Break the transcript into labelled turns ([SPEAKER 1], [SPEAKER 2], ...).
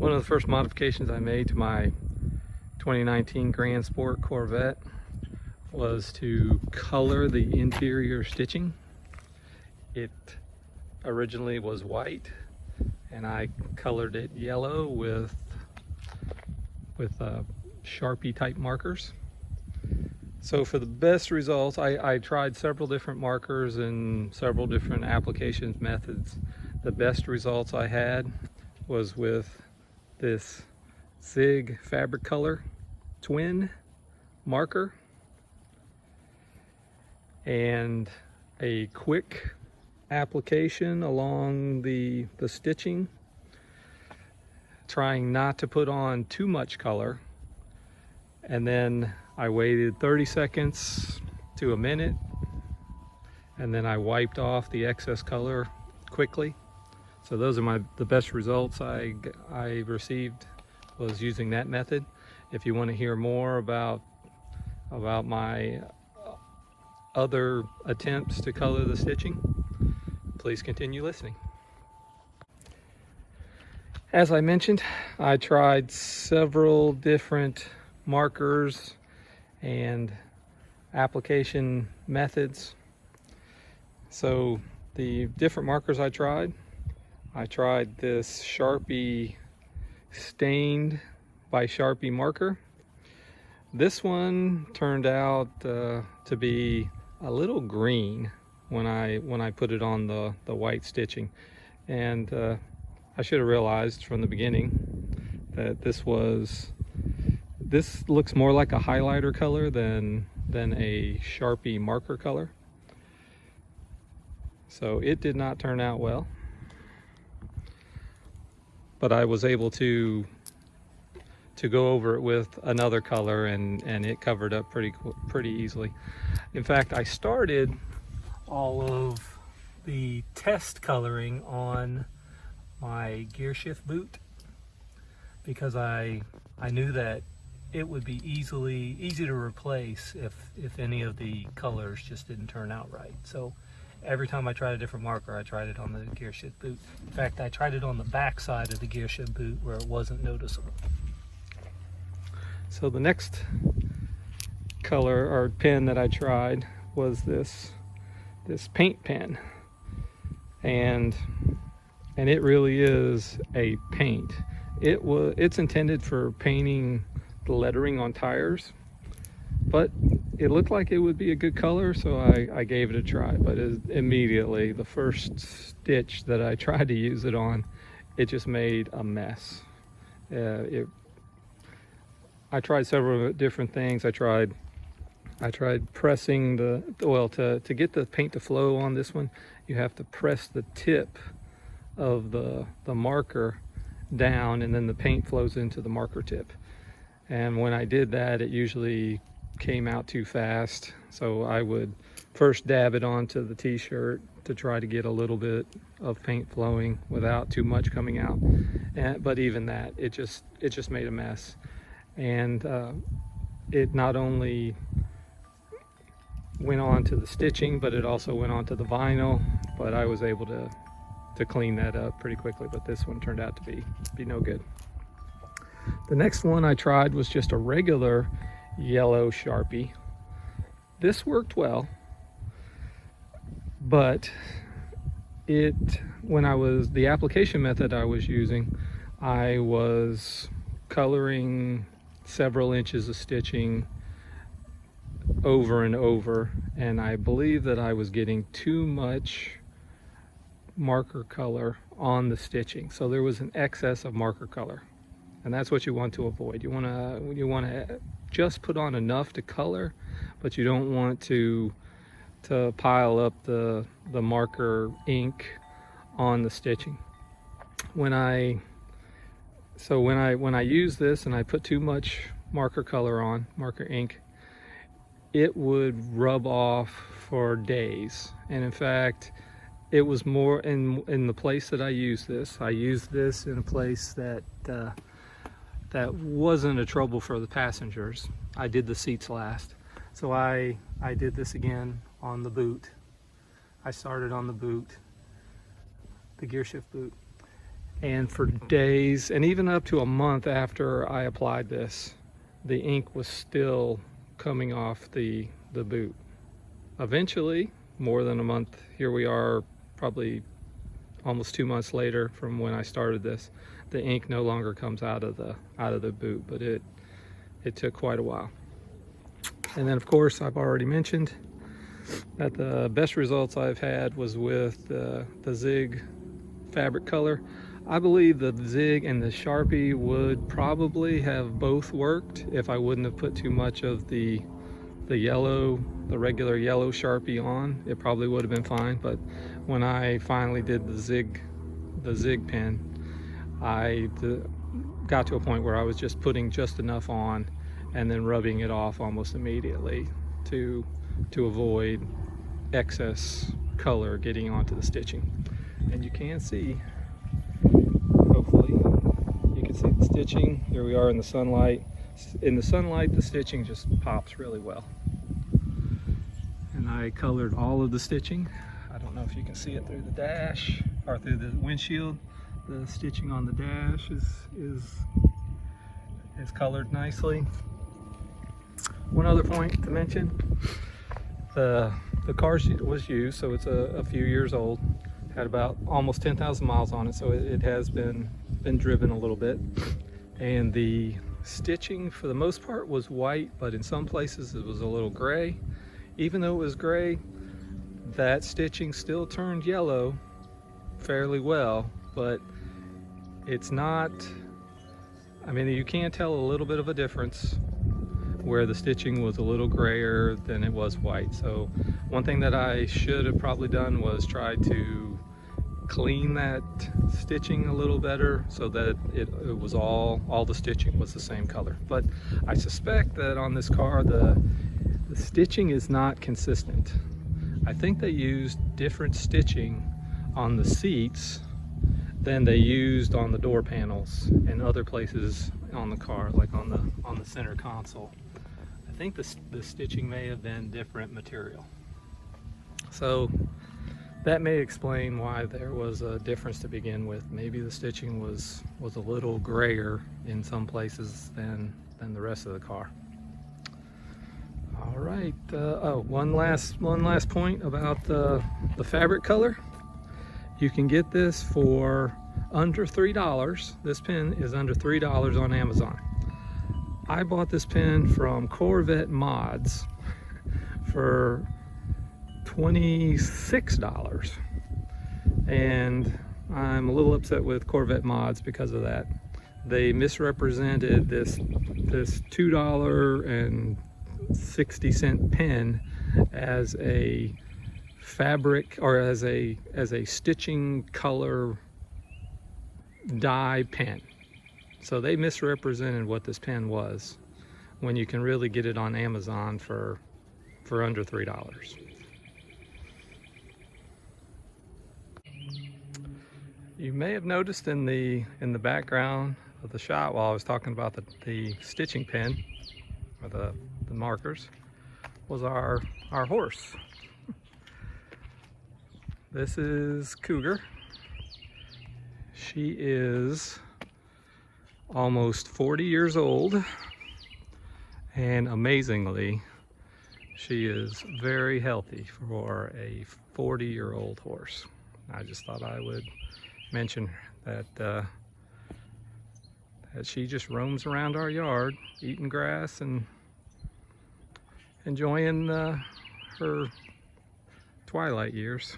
[SPEAKER 1] One of the first modifications I made to my 2019 Grand Sport Corvette was to color the interior stitching. It originally was white and I colored it yellow with Sharpie type markers. So for the best results, I tried several different markers and several different applications methods. The best results I had was with this Zig Fabric Color twin marker and a quick application along the stitching, trying not to put on too much color, and then I waited 30 seconds to a minute, and then I wiped off the excess color quickly. So those are the best results I received was using that method. If you want to hear more about my other attempts to color the stitching, please continue listening. As I mentioned, I tried several different markers and application methods. So the different markers I tried this Sharpie stained by Sharpie marker. This one turned out to be a little green when I put it on the white stitching, and I should have realized from the beginning that this looks more like a highlighter color than a Sharpie marker color. So it did not turn out well, but I was able to go over it with another color, and it covered up pretty easily. In fact, I started all of the test coloring on my gear shift boot because I knew that it would be easy to replace if any of the colors just didn't turn out right. So every time I tried a different marker, I tried it on the gear shift boot. In fact, I tried it on the back side of the gear shift boot where it wasn't noticeable. So the next color or pen that I tried was this paint pen, and it really is a paint. It's intended for painting the lettering on tires, but it looked like it would be a good color, so I gave it a try. But immediately, the first stitch that I tried to use it on, it just made a mess. I tried several different things. I tried pressing to get the paint to flow on this one, you have to press the tip of the marker down, and then the paint flows into the marker tip. And when I did that, it usually came out too fast. So I would first dab it onto the t-shirt to try to get a little bit of paint flowing without too much coming out. But even that, it just made a mess. And it not only went on to the stitching, but it also went on to the vinyl. But I was able to clean that up pretty quickly, but this one turned out to be no good. The next one I tried was just a regular yellow Sharpie. This worked well, but the application method I was using, I was coloring several inches of stitching over and over, and I believe that I was getting too much marker color on the stitching. So there was an excess of marker color, and that's what you want to avoid. You want to just put on enough to color, but you don't want to pile up the marker ink on the stitching. When I use this and I put too much marker color on, marker ink, it would rub off for days. And in fact, it was more in the place that I used this. I used this in a place that wasn't a trouble for the passengers. I did the seats last. So I did this again on the boot. I started on the boot, the gear shift boot. And for days, and even up to a month after I applied this, the ink was still coming off the boot. Eventually, more than a month, here we are, probably almost 2 months later from when I started this, the ink no longer comes out of the boot, but it took quite a while. And then of course, I've already mentioned that the best results I've had was with the Zig fabric color. I believe the Zig and the Sharpie would probably have both worked if I wouldn't have put too much of the yellow, the regular yellow Sharpie on. It probably would have been fine, but when I finally did the Zig pen, I got to a point where I was just putting just enough on and then rubbing it off almost immediately to avoid excess color getting onto the stitching. And you can see, hopefully you can see the stitching. Here we are in the sunlight. In the sunlight, the stitching just pops really well. And I colored all of the stitching. I don't know if you can see it through the dash or through the windshield. The stitching on the dash is colored nicely. One other point to mention, the car was used, so it's a few years old. Had about almost 10,000 miles on it, so it has been driven a little bit. And the stitching for the most part was white, but in some places it was a little gray. Even though it was gray, that stitching still turned yellow fairly well, but it's not, I mean, you can tell a little bit of a difference where the stitching was a little grayer than it was white. So one thing that I should have probably done was try to clean that stitching a little better so that it was all the stitching was the same color. But I suspect that on this car the stitching is not consistent. I think they used different stitching on the seats than they used on the door panels and other places on the car, like on the center console. I think the stitching may have been different material. So that may explain why there was a difference to begin with. Maybe the stitching was a little grayer in some places than the rest of the car. All right. Oh, one last point about the fabric color. You can get this for under $3. This pen is under $3 on Amazon. I bought this pen from Corvette Mods for $26, and I'm a little upset with Corvette Mods because of that. They misrepresented this $2.60 pen as a fabric or as a stitching color dye pen. So they misrepresented what this pen was when you can really get it on Amazon for under $3. You may have noticed in the background of the shot while I was talking about the stitching pen or the markers was our horse. This is Cougar. She is almost 40 years old, and amazingly, she is very healthy for a 40-year-old horse. I just thought I would mention that that she just roams around our yard, eating grass and enjoying her twilight years.